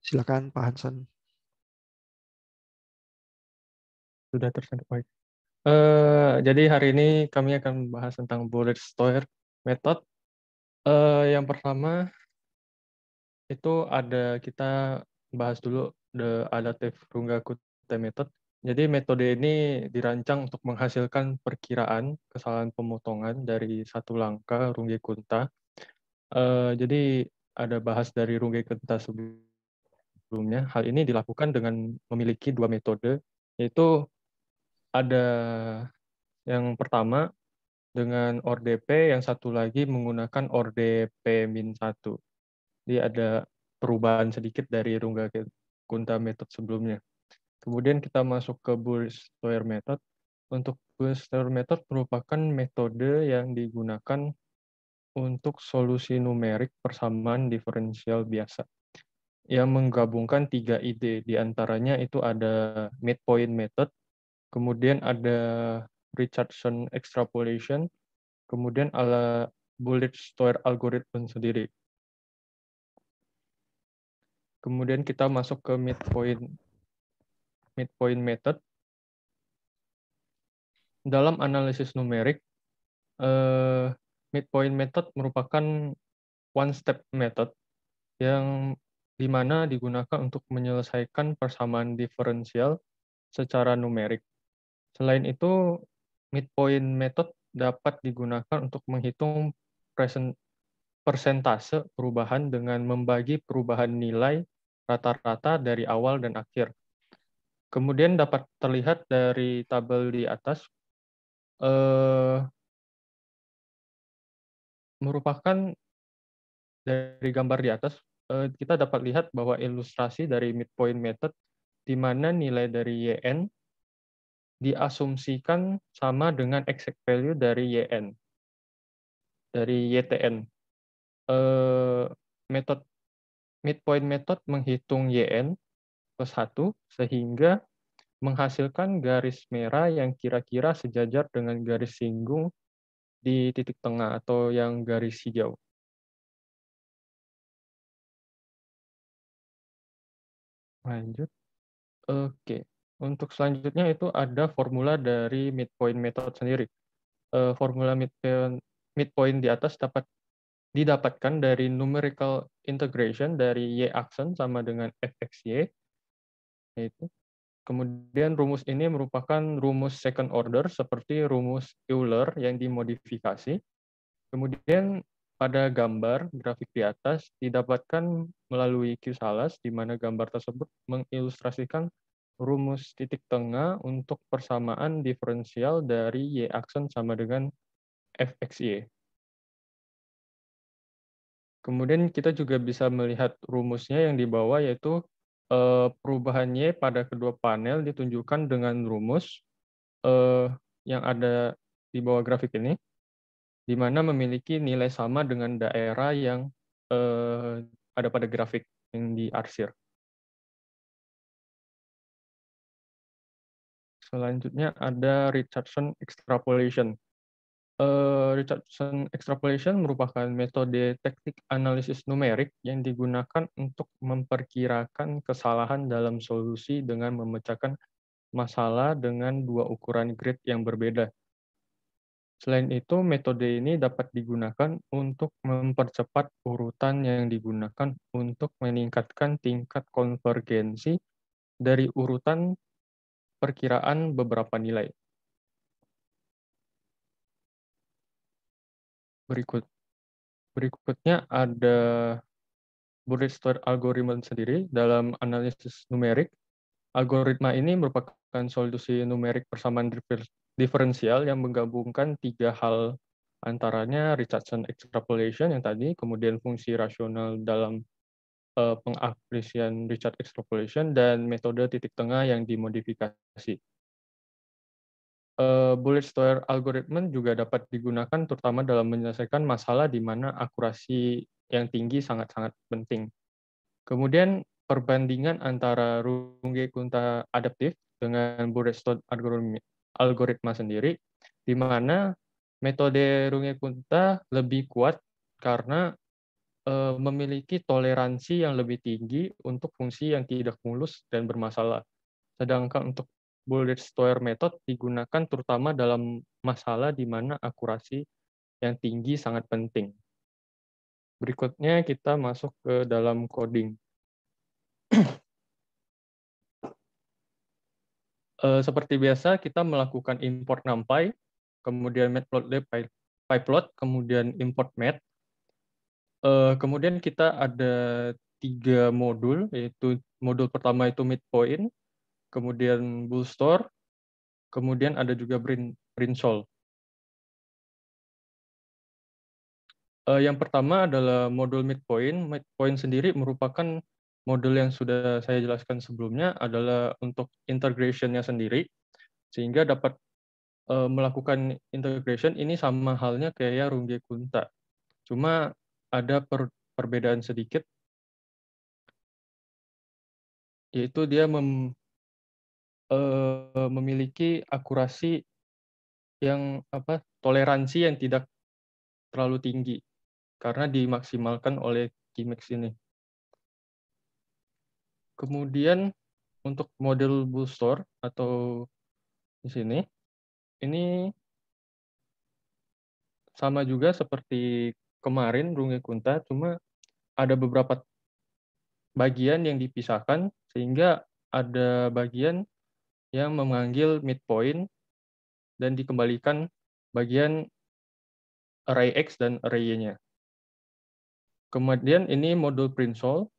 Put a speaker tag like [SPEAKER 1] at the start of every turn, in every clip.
[SPEAKER 1] Silakan Pak Hanson.
[SPEAKER 2] Sudah tersentuh. Baik. Jadi hari ini kami akan membahas tentang bullet Steuer method. Yang pertama itu kita bahas dulu the adaptive Runge-Kutta method. Jadi metode ini dirancang untuk menghasilkan perkiraan kesalahan pemotongan dari satu langkah Runge-Kutta. Jadi ada bahas dari Runge-Kutta sebelumnya. Hal ini dilakukan dengan memiliki dua metode, yaitu ada yang pertama dengan ORDP, yang satu lagi menggunakan ORDP-1. Jadi ada perubahan sedikit dari Runge-Kutta method sebelumnya. Kemudian kita masuk ke Bullet-Steuer method. Untuk Bullet-Steuer method merupakan metode yang digunakan untuk solusi numerik persamaan diferensial biasa yang menggabungkan tiga ide. Di antaranya itu ada midpoint method, kemudian ada Richardson extrapolation, kemudian ala Bullet-Steuer algorithm sendiri. Kemudian kita masuk ke midpoint method. Dalam analisis numerik, midpoint method merupakan one-step method yang dimana digunakan untuk menyelesaikan persamaan diferensial secara numerik. Selain itu, midpoint method dapat digunakan untuk menghitung persentase perubahan dengan membagi perubahan nilai rata-rata dari awal dan akhir. Kemudian dapat terlihat dari tabel di atas, merupakan dari gambar di atas, kita dapat lihat bahwa ilustrasi dari midpoint method di mana nilai dari YN diasumsikan sama dengan exact value dari YN, dari YTN. Metode midpoint method menghitung YN plus 1 sehingga menghasilkan garis merah yang kira-kira sejajar dengan garis singgung di titik tengah atau yang garis hijau. Lanjut. Oke. Untuk selanjutnya itu ada formula dari midpoint method sendiri. Formula midpoint di atas didapatkan dari numerical integration dari y aksen sama dengan fxy, yaitu. Kemudian rumus ini merupakan rumus second order seperti rumus Euler yang dimodifikasi. Kemudian pada gambar grafik di atas didapatkan melalui Q-Salas, di mana gambar tersebut mengilustrasikan rumus titik tengah untuk persamaan diferensial dari y aksen sama dengan fxy. Kemudian kita juga bisa melihat rumusnya yang di bawah, yaitu perubahan Y pada kedua panel ditunjukkan dengan rumus yang ada di bawah grafik ini, di mana memiliki nilai sama dengan daerah yang ada pada grafik yang diarsir. Selanjutnya ada Richardson extrapolation. Richardson extrapolation merupakan metode teknik analisis numerik yang digunakan untuk memperkirakan kesalahan dalam solusi dengan memecahkan masalah dengan dua ukuran grid yang berbeda. Selain itu, metode ini dapat digunakan untuk mempercepat urutan yang digunakan untuk meningkatkan tingkat konvergensi dari urutan perkiraan beberapa nilai. Berikutnya ada Bullet-Steuer algorithm sendiri dalam analisis numerik. Algoritma ini merupakan solusi numerik persamaan diferensial yang menggabungkan tiga hal, antaranya Richardson extrapolation yang tadi, kemudian fungsi rasional dalam pengapresian Richard extrapolation, dan metode titik tengah yang dimodifikasi. Bullet-Steuer algorithm juga dapat digunakan terutama dalam menyelesaikan masalah di mana akurasi yang tinggi sangat-sangat penting. Kemudian perbandingan antara Runge-Kutta adaptif dengan Bullet-Steuer algoritma sendiri, di mana metode Runge-Kutta lebih kuat karena memiliki toleransi yang lebih tinggi untuk fungsi yang tidak mulus dan bermasalah. Sedangkan untuk bullet store method digunakan terutama dalam masalah di mana akurasi yang tinggi sangat penting. Berikutnya kita masuk ke dalam coding. Seperti biasa kita melakukan import NumPy, kemudian matplotlib pyplot, kemudian import math. Kemudian kita ada 3 modul, yaitu modul pertama itu midpoint, kemudian boolstore, kemudian ada juga brainsol. Yang pertama adalah modul midpoint. Midpoint sendiri merupakan modul yang sudah saya jelaskan sebelumnya, adalah untuk integration-nya sendiri, sehingga dapat melakukan integration ini sama halnya kayak Runge Kunta. Cuma ada perbedaan sedikit, yaitu dia memiliki akurasi yang toleransi yang tidak terlalu tinggi karena dimaksimalkan oleh Gimex ini. Kemudian untuk model boolstore atau di sini, ini sama juga seperti kemarin Runge Kunta, cuma ada beberapa bagian yang dipisahkan sehingga ada bagian yang memanggil midpoint dan dikembalikan bagian array X dan array Y-nya. Kemudian ini modul Prinsol.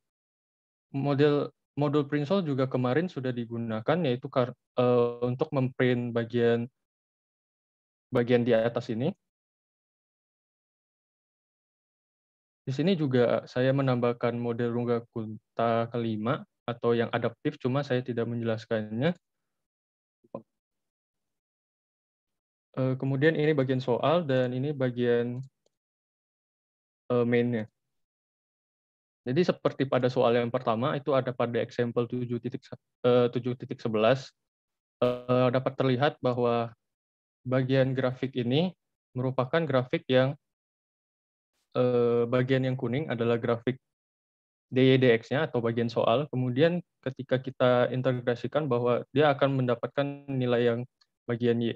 [SPEAKER 2] Modul Prinsol juga kemarin sudah digunakan, yaitu untuk memprint bagian di atas ini. Di sini juga saya menambahkan model Runge Kunta kelima atau yang adaptif, cuma saya tidak menjelaskannya. Kemudian ini bagian soal dan ini bagian main-nya. Jadi seperti pada soal yang pertama itu ada pada example 7.11 dapat terlihat bahwa bagian grafik ini merupakan grafik yang bagian yang kuning adalah grafik DY/DX-nya atau bagian soal. Kemudian ketika kita integrasikan bahwa dia akan mendapatkan nilai yang bagian Y.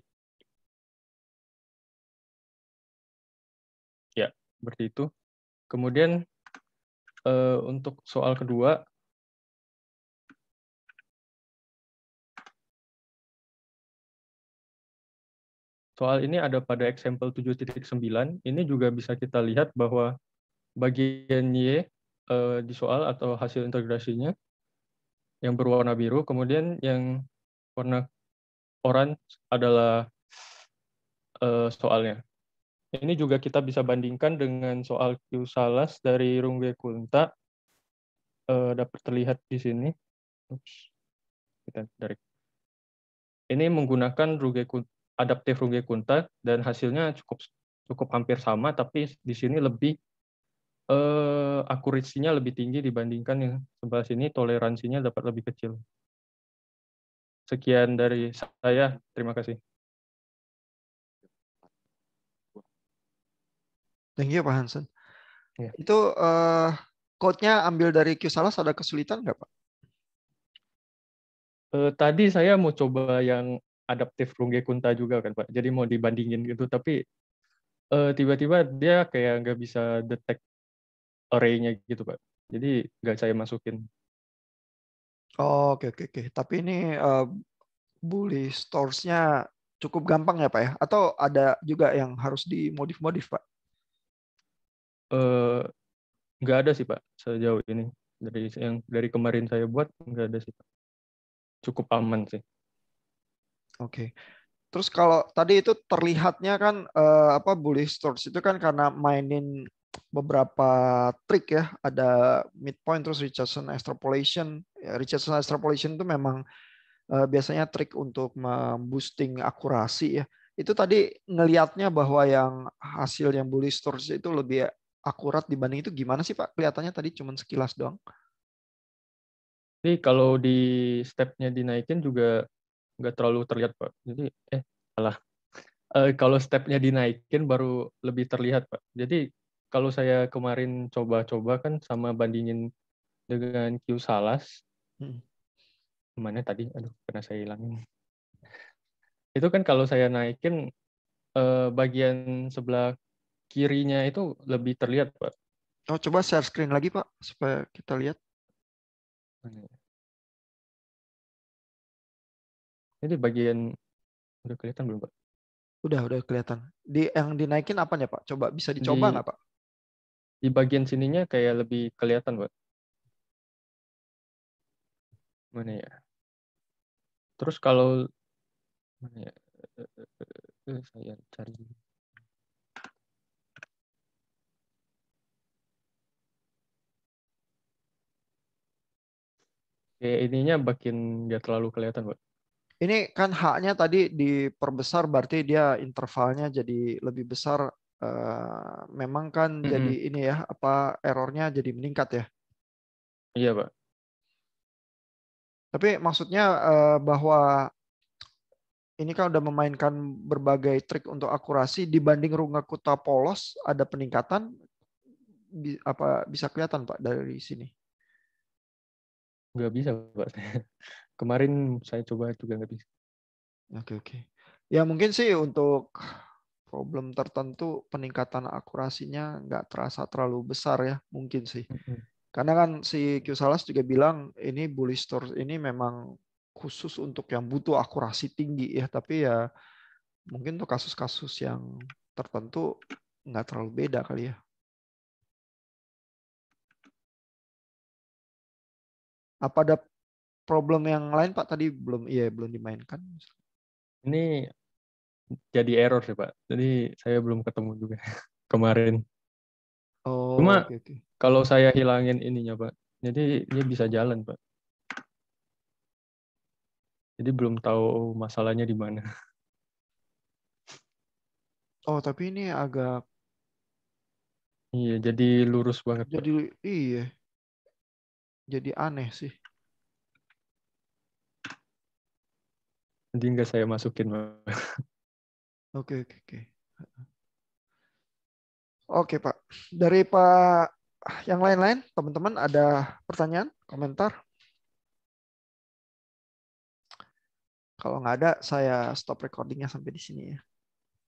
[SPEAKER 2] Ya, seperti itu. Kemudian untuk soal kedua, soal ini ada pada example 7.9. Ini juga bisa kita lihat bahwa bagian Y di soal atau hasil integrasinya yang berwarna biru, kemudian yang warna orange adalah soalnya. Ini juga kita bisa bandingkan dengan soal Q-Salas dari Runge Kunta, dapat terlihat di sini. Kita tarik. Ini menggunakan adaptif Runge Kunta dan hasilnya cukup hampir sama, tapi di sini lebih akurasinya lebih tinggi dibandingkan yang sebelah sini, toleransinya dapat lebih kecil. Sekian dari saya, terima kasih.
[SPEAKER 1] Thank you Pak Hansen.
[SPEAKER 2] Ya.
[SPEAKER 1] Itu code-nya ambil dari Q-Salas, ada kesulitan nggak Pak?
[SPEAKER 2] Tadi saya mau coba yang adaptif Runge Kunta juga kan Pak, jadi mau dibandingin gitu, tapi tiba-tiba dia kayak nggak bisa detect array-nya gitu Pak, jadi nggak saya masukin.
[SPEAKER 1] Oh, oke. Tapi ini bully stores-nya cukup gampang ya Pak ya? Atau ada juga yang harus dimodif-modif Pak?
[SPEAKER 2] Nggak ada sih Pak sejauh ini, dari kemarin saya buat nggak ada sih Pak, cukup aman sih.
[SPEAKER 1] Oke. Terus kalau tadi itu terlihatnya kan bully stores itu kan karena mainin beberapa trik ya, ada midpoint terus Richardson extrapolation. Ya, Richardson extrapolation itu memang biasanya trik untuk memboosting akurasi ya. Itu tadi ngelihatnya bahwa yang hasil yang bully stores itu lebih akurat dibanding itu, gimana sih Pak? Kelihatannya tadi cuma sekilas doang.
[SPEAKER 2] Jadi kalau di step-nya dinaikin juga nggak terlalu terlihat Pak. Jadi salah. Kalau step-nya dinaikin baru lebih terlihat Pak. Jadi kalau saya kemarin coba-coba kan sama bandingin dengan Q-Salas, mana tadi? Aduh, pernah saya hilangin. Itu kan kalau saya naikin bagian sebelah kirinya itu lebih terlihat, Pak.
[SPEAKER 1] Oh, coba share screen lagi, Pak, supaya kita lihat.
[SPEAKER 2] Mana ya? Ini bagian udah kelihatan belum, Pak?
[SPEAKER 1] Udah kelihatan. Yang dinaikin apanya, Pak? Coba bisa dicoba
[SPEAKER 2] Di
[SPEAKER 1] nggak, Pak?
[SPEAKER 2] di bagian sininya kayak lebih kelihatan, Pak. Mana ya? Terus kalau mana ya? Saya cari. Kayak ininya makin nggak terlalu kelihatan, Pak.
[SPEAKER 1] Ini kan haknya tadi diperbesar, berarti dia intervalnya jadi lebih besar. Memang kan jadi
[SPEAKER 2] Mm-mm.
[SPEAKER 1] ini ya, apa errornya jadi meningkat ya.
[SPEAKER 2] Iya, Pak.
[SPEAKER 1] Tapi maksudnya bahwa ini kan udah memainkan berbagai trik untuk akurasi dibanding Rungakuta polos ada peningkatan, apa bisa kelihatan Pak dari sini?
[SPEAKER 2] Nggak bisa, Pak. Kemarin saya coba juga nggak bisa.
[SPEAKER 1] Oke. Ya mungkin sih untuk problem tertentu peningkatan akurasinya nggak terasa terlalu besar ya, mungkin sih.
[SPEAKER 2] Mm-mm.
[SPEAKER 1] Karena kan si Q-Salas juga bilang ini bullish stores ini memang khusus untuk yang butuh akurasi tinggi ya, tapi ya mungkin untuk kasus-kasus yang tertentu nggak terlalu beda kali ya. Apa ada problem yang lain Pak tadi belum dimainkan?
[SPEAKER 2] Ini jadi error sih, Pak. Jadi saya belum ketemu juga kemarin.
[SPEAKER 1] Oh,
[SPEAKER 2] Cuma
[SPEAKER 1] oke.
[SPEAKER 2] kalau saya hilangin ininya, Pak, jadi dia bisa jalan, Pak. Jadi belum tahu masalahnya di mana.
[SPEAKER 1] Oh, tapi ini agak
[SPEAKER 2] Iya, jadi lurus banget, Pak.
[SPEAKER 1] iya, jadi aneh sih.
[SPEAKER 2] Jadi nggak saya masukin, Pak.
[SPEAKER 1] Oke. Oke, Pak. Dari Pak yang lain-lain, teman-teman ada pertanyaan, komentar? Kalau nggak ada, saya stop recordingnya sampai di sini ya.